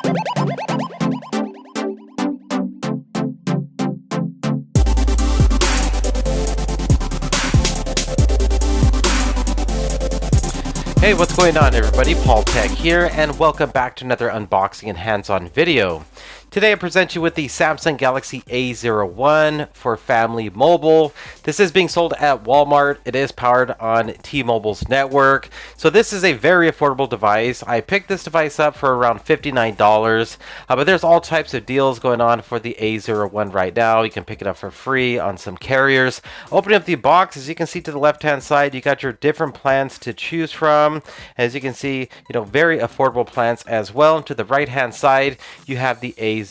Hey, what's going on everybody? Paul Tech here, and welcome back to another unboxing and hands-on video. Today I present you with the Samsung Galaxy A01 for family mobile. This is being sold at Walmart. It is powered on T-Mobile's network. So this is a very affordable device. I picked this device up for around $59, but there's all types of deals going on for the A01 right now. You can pick it up for free on some carriers. Opening up the box, as you can see to the left-hand side, you got your different plans to choose from. As you can see, very affordable plans as well. To the right-hand side, you have the A01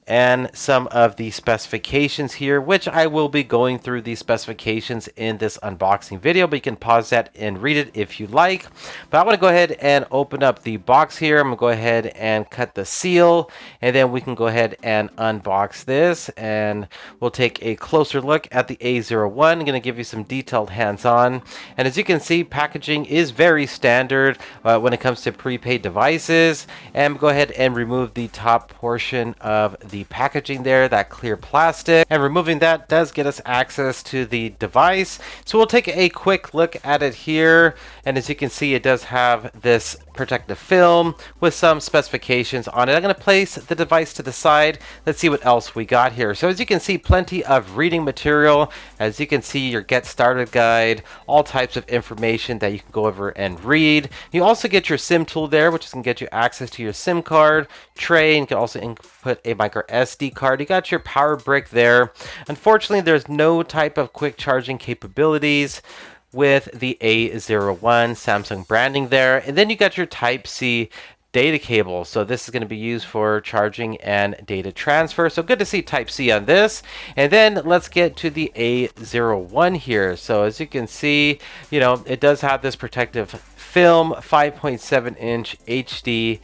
and some of the specifications here, which I will be going through these specifications in this unboxing video, but you can pause that and read it if you like. But I want to go ahead and open up the box here. I'm going to go ahead and cut the seal, and then we can go ahead and unbox this, and we'll take a closer look at the A01. I'm going to give you some detailed hands-on, and as you can see, packaging is very standard when it comes to prepaid devices. And go ahead and remove the top portion of the packaging there, that clear plastic, and removing that does get us access to the device. So we'll take a quick look at it here, and as you can see, it does have this protective film with some specifications on it. I'm going to place the device to the side. Let's see what else we got here. So as you can see, plenty of reading material. As you can see, your get started guide, all types of information that you can go over and read. You also get your SIM tool there, which is going to get you access to your SIM card tray, and you can also input a micro SD card. You got your power brick there. Unfortunately, there's no type of quick charging capabilities with the A01 Samsung branding there. And then you got your Type-C data cable. So this is going to be used for charging and data transfer. So good to see Type-C on this. And then let's get to the A01 here. So as you can see, it does have this protective film, 5.7-inch HD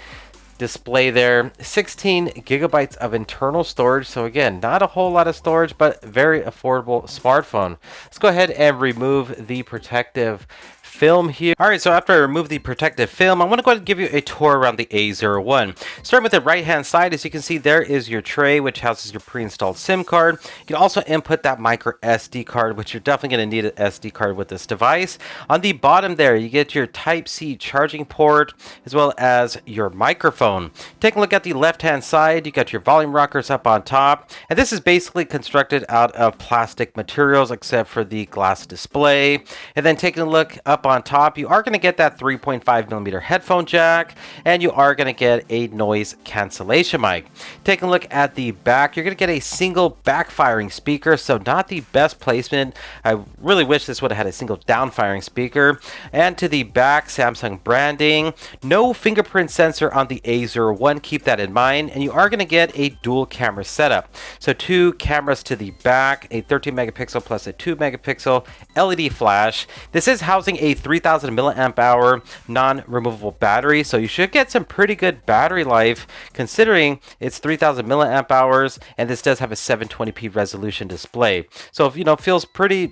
display there, 16 gigabytes of internal storage. So again, not a whole lot of storage, but very affordable smartphone. Let's go ahead and remove the protective film here. All right, so after I remove the protective film, I want to go ahead and give you a tour around the A01. Starting with the right hand side, as you can see, there is your tray, which houses your pre-installed SIM card. You can also input that micro SD card, which you're definitely going to need an SD card with this device. On the bottom there, you get your Type-C charging port, as well as your microphone. Taking a look at the left hand side, you got your volume rockers up on top, and this is basically constructed out of plastic materials except for the glass display. And then taking a look up on top, you are going to get that 3.5mm headphone jack, and you are going to get a noise cancellation mic. Taking a look at the back, you're going to get a single backfiring speaker, so not the best placement. I really wish this would have had a single downfiring speaker. And to the back, Samsung branding. No fingerprint sensor on the A01, keep that in mind. And you are going to get a dual camera setup. So two cameras to the back, a 13 megapixel plus a 2 megapixel LED flash. This is housing a 3000 milliamp hour non-removable battery, so you should get some pretty good battery life considering it's 3000 milliamp hours, and this does have a 720p resolution display. So if feels pretty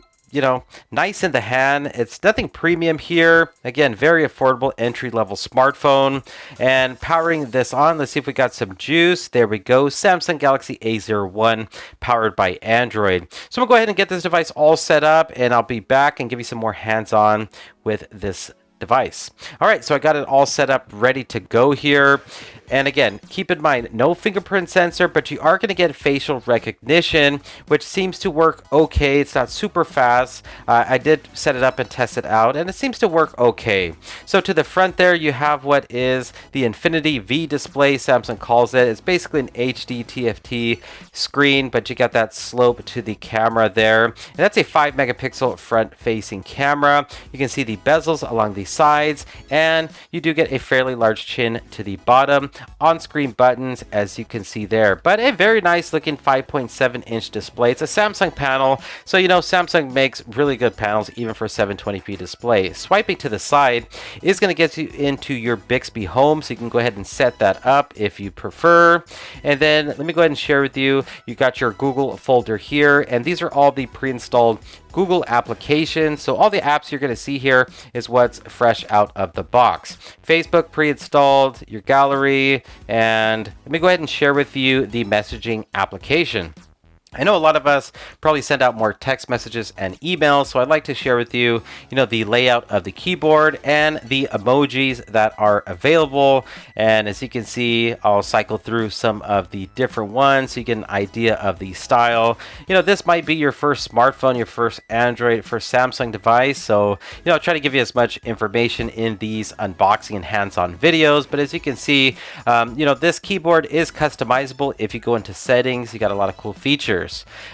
nice in the hand. It's nothing premium here. Again, very affordable entry-level smartphone. And powering this on, let's see if we got some juice. There we go. Samsung Galaxy A01 powered by Android. So I'm gonna go ahead and get this device all set up, and I'll be back and give you some more hands-on with this device. All right, so I got it all set up, ready to go here. And again, keep in mind, no fingerprint sensor, but you are going to get facial recognition, which seems to work okay. It's not super fast. I did set it up and test it out, and it seems to work okay. So to the front there, you have what is the Infinity V display, Samsung calls it. It's basically an HD TFT screen, but you got that slope to the camera there. And that's a 5 megapixel front-facing camera. You can see the bezels along the sides, and you do get a fairly large chin to the bottom. On-screen buttons, as you can see there, but a very nice looking 5.7-inch display. It's a Samsung panel, so Samsung makes really good panels even for 720p display. Swiping to the side is going to get you into your Bixby Home, so you can go ahead and set that up if you prefer. And then let me go ahead and share with you, you got your Google folder here, and these are all the pre-installed Google applications. So all the apps you're going to see here is what's fresh out of the box. Facebook pre-installed, your gallery, and let me go ahead and share with you the messaging application. I know a lot of us probably send out more text messages and emails, so I'd like to share with you, the layout of the keyboard and the emojis that are available. And as you can see, I'll cycle through some of the different ones so you get an idea of the style. This might be your first smartphone, your first Android, first Samsung device. So, I'll try to give you as much information in these unboxing and hands-on videos. But as you can see, this keyboard is customizable. If you go into settings, you got a lot of cool features.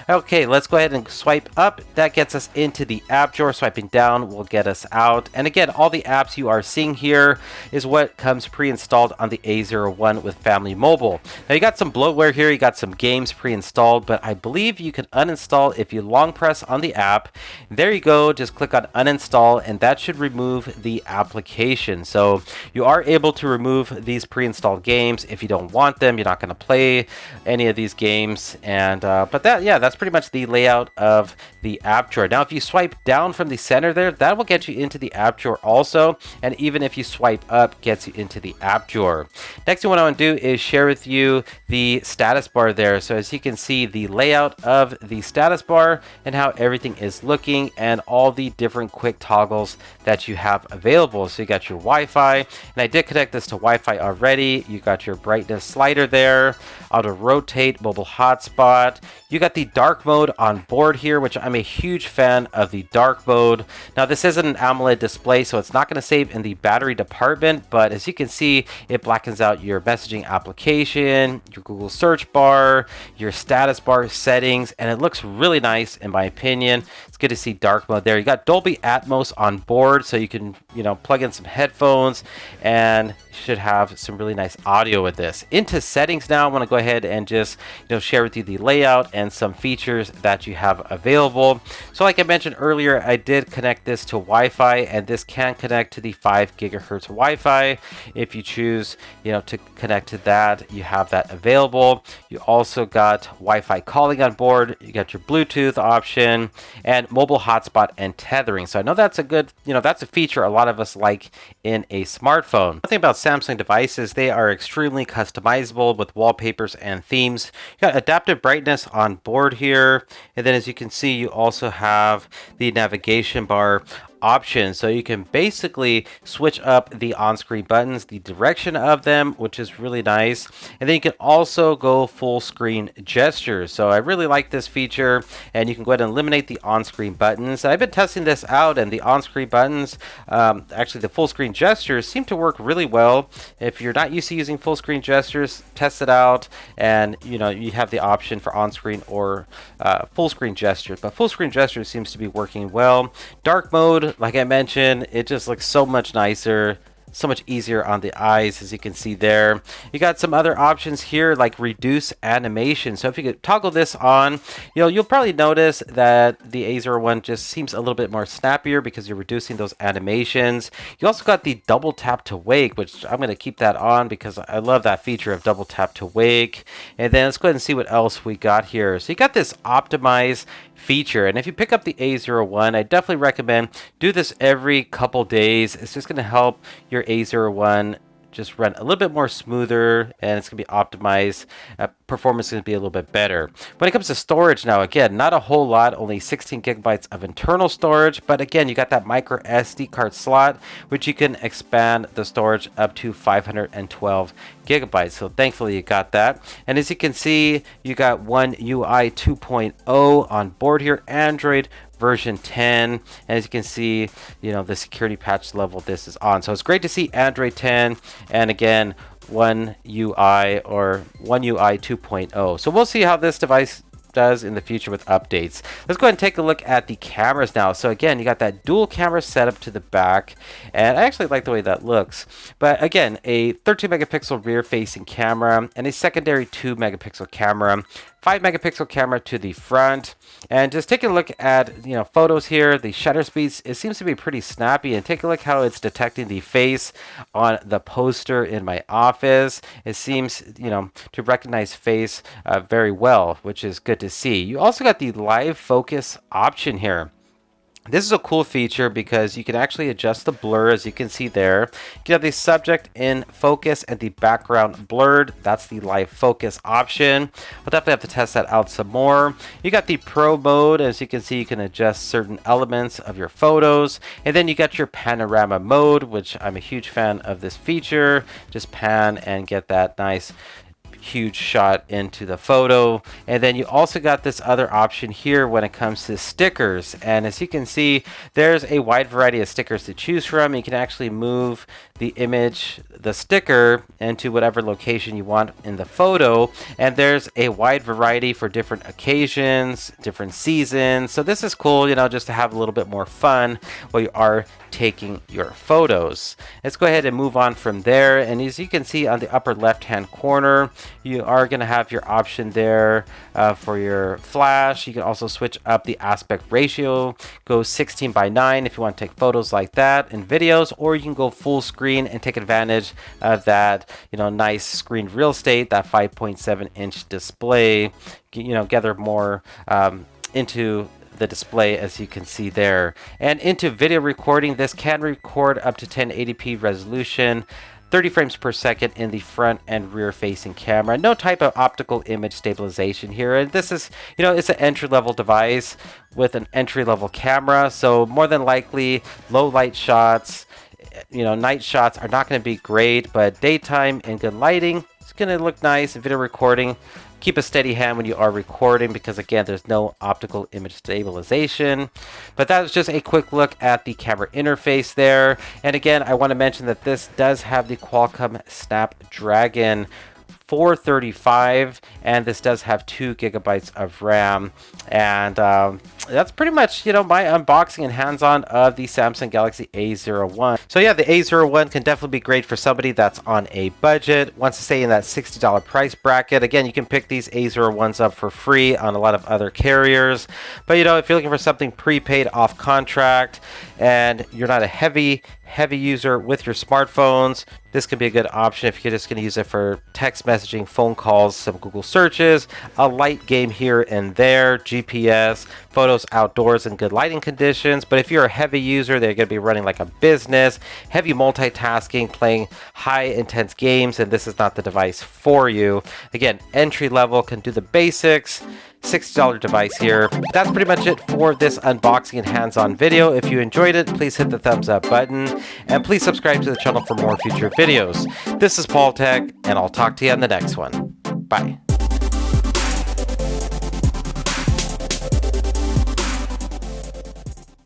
Okay, let's go ahead and swipe up. That gets us into the app drawer. Swiping down will get us out. And again, all the apps you are seeing here is what comes pre-installed on the A01 with Family Mobile. Now you got some bloatware here, you got some games pre-installed, but I believe you can uninstall if you long press on the app. There you go, just click on uninstall and that should remove the application. So you are able to remove these pre-installed games if you don't want them. You're not going to play any of these games, and but that's pretty much the layout of the app drawer. Now, if you swipe down from the center there, that will get you into the app drawer also. And even if you swipe up, gets you into the app drawer. Next thing what I want to do is share with you the status bar there. So as you can see, the layout of the status bar and how everything is looking and all the different quick toggles that you have available. So you got your Wi-Fi, and I did connect this to Wi-Fi already. You got your brightness slider there, auto rotate, mobile hotspot. You got the dark mode on board here, which I'm a huge fan of the dark mode. Now this isn't an AMOLED display, so it's not going to save in the battery department, but as you can see, it blackens out your messaging application, your Google search bar, your status bar settings, and it looks really nice in my opinion. It's good to see dark mode there. You got Dolby Atmos on board, so you can plug in some headphones and should have some really nice audio with this. Into settings now, I want to go ahead and just share with you the layout and some features that you have available. So like I mentioned earlier, I did connect this to Wi-Fi, and this can connect to the 5 gigahertz Wi-Fi. If you choose to connect to that, you have that available. You also got Wi-Fi calling on board. You got your Bluetooth option and mobile hotspot and tethering. So I know that's a good, that's a feature a lot of us like in a smartphone. One thing about Samsung devices, they are extremely customizable with wallpapers and themes. You got adaptive brightness on board here, and then as you can see, you also have the navigation bar options, so you can basically switch up the on-screen buttons, the direction of them, which is really nice. And then you can also go full screen gestures. So I really like this feature, and you can go ahead and eliminate the on-screen buttons. I've been testing this out, and the on-screen buttons, actually the full screen gestures, seem to work really well. If you're not used to using full screen gestures, test it out, and you have the option for on-screen or full screen gestures, but full screen gestures seems to be working well. Dark mode, like I mentioned, it just looks so much nicer, so much easier on the eyes, as you can see there. You got some other options here like reduce animation. So if you could toggle this on, you'll probably notice that the A01 just seems a little bit more snappier because you're reducing those animations. You also got the double tap to wake, which I'm going to keep that on because I love that feature of double tap to wake. And then let's go ahead and see what else we got here. So you got this optimize feature, and if you pick up the A01, I definitely recommend do this every couple days. It's just going to help your A01 just run a little bit more smoother, and it's going to be optimized. Performance is going to be a little bit better. When it comes to storage now, again, not a whole lot, only 16 gigabytes of internal storage, but again, you got that micro SD card slot, which you can expand the storage up to 512 gigabytes. So thankfully you got that. And as you can see, you got One UI 2.0 on board here, Android version 10, and as you can see, the security patch level this is on. So it's great to see Android 10, and again, One UI or One UI 2.0. So we'll see how this device does in the future with updates. Let's go ahead and take a look at the cameras now. So again, you got that dual camera setup to the back, and I actually like the way that looks. But again, a 13 megapixel rear facing camera and a secondary 2 megapixel camera, 5 megapixel camera to the front. And just take a look at photos here, the shutter speeds, it seems to be pretty snappy, and take a look how it's detecting the face on the poster in my office. It seems to recognize face very well, which is good to see. You also got the live focus option here. This is a cool feature because you can actually adjust the blur, as you can see there. You can have the subject in focus and the background blurred. That's the live focus option. We'll definitely have to test that out some more. You got the pro mode. As you can see, you can adjust certain elements of your photos. And then you got your panorama mode, which I'm a huge fan of this feature. Just pan and get that nice huge shot into the photo. And then you also got this other option here when it comes to stickers, and as you can see, there's a wide variety of stickers to choose from. You can actually move the image, the sticker, into whatever location you want in the photo, and there's a wide variety for different occasions, different seasons. So this is cool, you know, just to have a little bit more fun while you are taking your photos. Let's go ahead and move on from there, and as you can see on the upper left hand corner, you are going to have your option there for your flash. You can also switch up the aspect ratio, go 16:9 if you want to take photos like that and videos, or you can go full screen and take advantage of that, you know, nice screen real estate, that 5.7-inch display, you know, gather more into the display, as you can see there. And into video recording, this can record up to 1080p resolution, 30 frames per second in the front and rear facing camera. No type of optical image stabilization here. And this is, you know, it's an entry-level device with an entry-level camera. So more than likely, low light shots, you know, night shots are not going to be great, but daytime and good lighting, it's going to look nice. In video recording, keep a steady hand when you are recording because, again, there's no optical image stabilization. But that was just a quick look at the camera interface there. And again, I want to mention that this does have the Qualcomm Snapdragon 435, and this does have 2 gigabytes of RAM. And that's pretty much, you know, my unboxing and hands-on of the Samsung Galaxy A01. So yeah, the A01 can definitely be great for somebody that's on a budget, wants to stay in that $60 price bracket. Again, you can pick these A01s up for free on a lot of other carriers. But you know, if you're looking for something prepaid off contract and you're not a heavy user with your smartphones, this could be a good option if you're just going to use it for text messaging, phone calls, some Google searches, a light game here and there, GPS, photos outdoors in good lighting conditions. But if you're a heavy user, they're going to be running like a business, heavy multitasking, playing high intense games, and this is not the device for you. Again, entry level, can do the basics. $60 device here. That's pretty much it for this unboxing and hands-on video. If you enjoyed it, please hit the thumbs up button and please subscribe to the channel for more future videos. This is Paul Tech, and I'll talk to you on the next one. Bye.